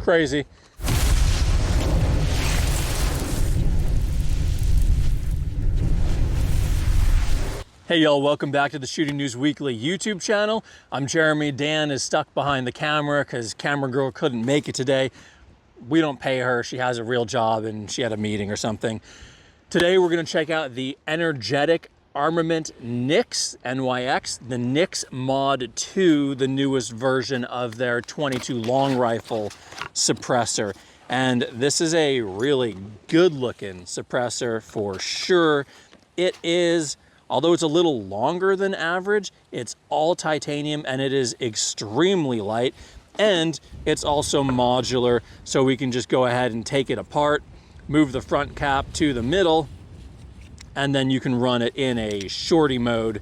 Crazy. Hey y'all, welcome back to the Shooting News Weekly YouTube channel. I'm Jeremy. Dan is stuck behind the camera because camera girl couldn't make it today. We don't pay her, she has a real job and she had a meeting or something. Today we're gonna check out the Energetic Armament NYX, NYX, the NYX Mod2, the newest version of their 22 long rifle suppressor. And this is a really good looking suppressor for sure. It is, although it's a little longer than average, it's all titanium and it is extremely light, and it's also modular, so we can just go ahead and take it apart, move the front cap to the middle, and then you can run it in a shorty mode,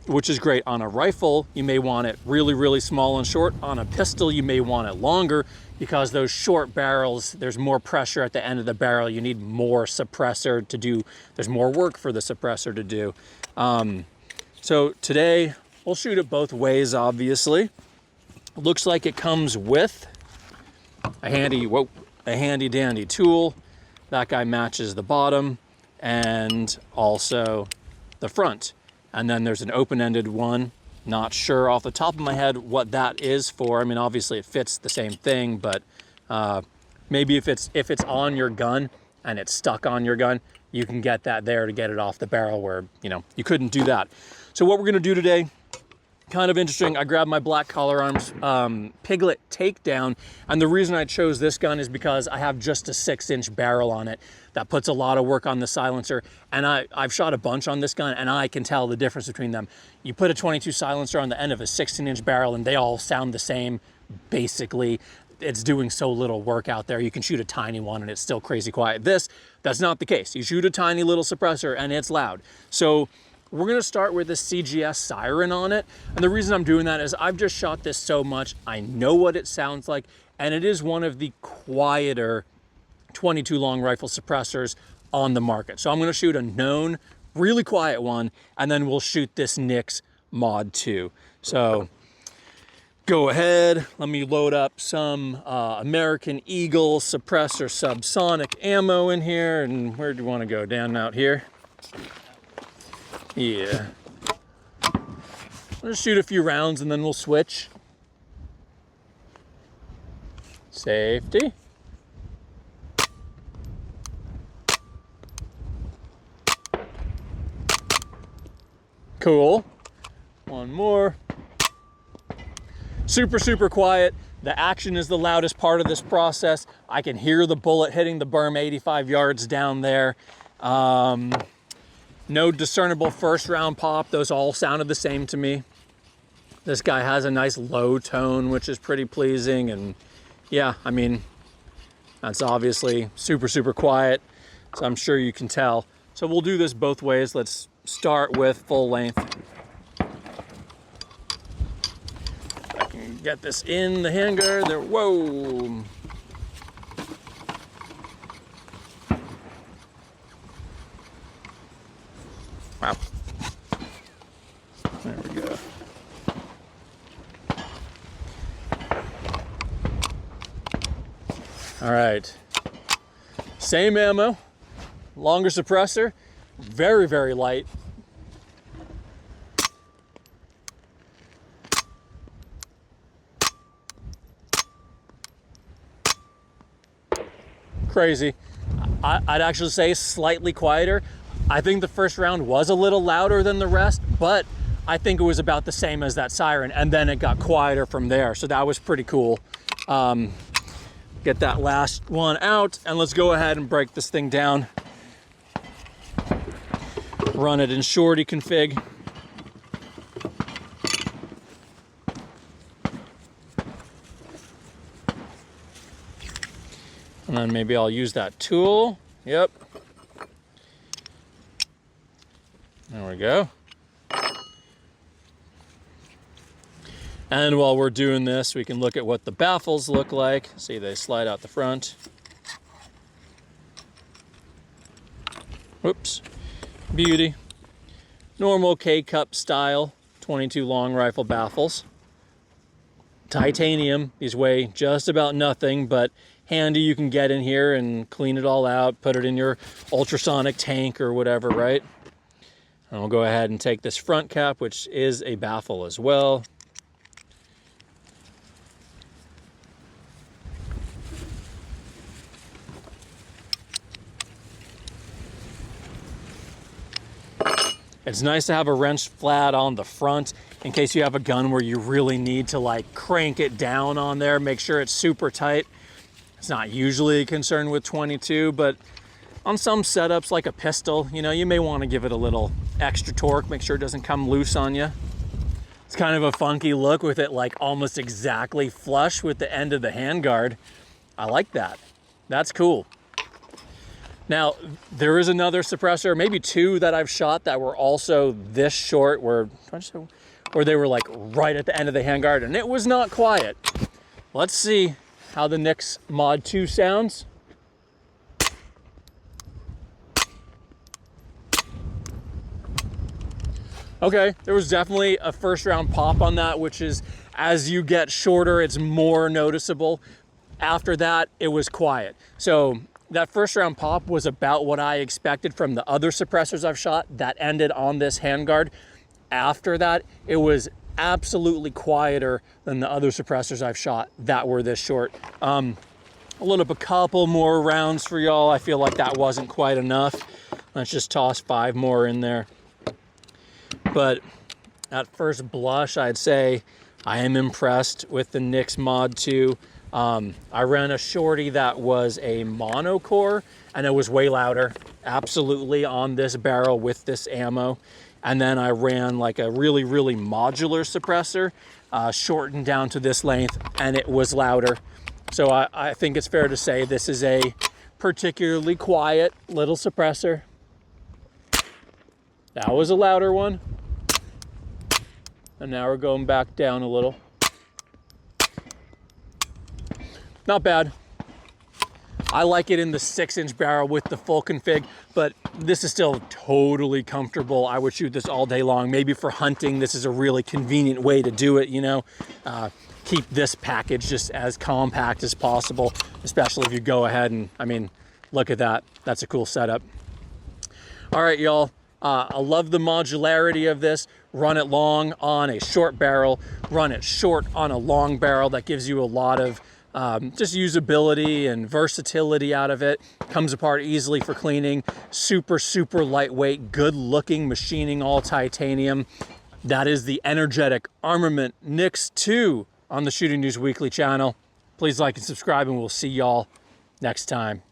which is great. On a rifle, you may want it really, really small and short. On a pistol, you may want it longer because those short barrels, there's more pressure at the end of the barrel. You need more suppressor to do, there's more work for the suppressor to do. So today, we'll shoot it both ways, obviously. Looks like it comes with a handy dandy tool. That guy matches the bottom and also the front. And then there's an open-ended one. Not sure off the top of my head what that is for. I mean, obviously it fits the same thing, but maybe if it's on your gun and it's stuck on your gun, you can get that there to get it off the barrel where, you know, you couldn't do that. So what we're gonna do today, kind of interesting. I grabbed my Black Collar Arms Piglet Takedown, and the reason I chose this gun is because I have just a 6-inch barrel on it. That puts a lot of work on the silencer, and I've shot a bunch on this gun, and I can tell the difference between them. You put a 22 silencer on the end of a 16-inch barrel, and they all sound the same, basically. It's doing so little work out there. You can shoot a tiny one, and it's still crazy quiet. That's not the case. You shoot a tiny little suppressor, and it's loud. So we're gonna start with the CGS siren on it. And the reason I'm doing that is I've just shot this so much, I know what it sounds like, and it is one of the quieter 22 long rifle suppressors on the market. So I'm gonna shoot a known, really quiet one, and then we'll shoot this NYX Mod 2. So go ahead, let me load up some American Eagle suppressor subsonic ammo in here. And where do you wanna go? Down out here? Yeah. I'll just shoot a few rounds and then we'll switch. Safety. Cool. One more. Super, super quiet. The action is the loudest part of this process. I can hear the bullet hitting the berm 85 yards down there. No discernible first round pop. Those all sounded the same to me. This guy has a nice low tone, which is pretty pleasing. And yeah, I mean, that's obviously super, super quiet. So I'm sure you can tell. So we'll do this both ways. Let's start with full length. I can get this in the handguard there. Whoa. Wow. There we go. All right. Same ammo, longer suppressor, very, very light. Crazy. I'd actually say slightly quieter. I think the first round was a little louder than the rest, but I think it was about the same as that siren, and then it got quieter from there. So that was pretty cool. Get that last one out, and let's go ahead and break this thing down. Run it in shorty config. And then maybe I'll use that tool. Yep. There we go. And while we're doing this, we can look at what the baffles look like. See, they slide out the front. Whoops. Beauty. Normal K-cup style 22 long rifle baffles. titanium. These weigh just about nothing, but handy. You can get in here and clean it all out, put it in your ultrasonic tank or whatever, right? And I'll go ahead and take this front cap, which is a baffle as well. It's nice to have a wrench flat on the front in case you have a gun where you really need to like crank it down on there, make sure it's super tight. It's not usually a concern with 22, but on some setups like a pistol, you know, you may want to give it a little extra torque, make sure it doesn't come loose on you. It's kind of a funky look with it like almost exactly flush with the end of the handguard. I like that. That's cool. Now, there is another suppressor, maybe two that I've shot that were also this short, where they were like right at the end of the handguard, and it was not quiet. Let's see how the NYX Mod2 sounds. Okay, there was definitely a first round pop on that, which is, as you get shorter, it's more noticeable. After that, it was quiet. So that first round pop was about what I expected from the other suppressors I've shot that ended on this handguard. After that, it was absolutely quieter than the other suppressors I've shot that were this short. I'll load up a couple more rounds for y'all. I feel like that wasn't quite enough. Let's just toss 5 more in there. But at first blush, I'd say I am impressed with the NYX Mod2. I ran a shorty that was a monocore, and it was way louder, absolutely, on this barrel with this ammo. And then I ran like a really, really modular suppressor, shortened down to this length, and it was louder. So I think it's fair to say this is a particularly quiet little suppressor. That was a louder one. And now we're going back down a little. Not bad. I like it in the 6-inch barrel with the full config, but this is still totally comfortable. I would shoot this all day long. Maybe for hunting, this is a really convenient way to do it, you know. Keep this package just as compact as possible, especially if you go ahead and, I mean, look at that. That's a cool setup. All right, y'all. I love the modularity of this. Run it long on a short barrel, run it short on a long barrel. That gives you a lot of just usability and versatility out of it. Comes apart easily for cleaning. Super, super lightweight, good looking machining, all titanium. That is the Energetic Armament NYX 2 on the Shooting News Weekly channel. Please like and subscribe, and we'll see y'all next time.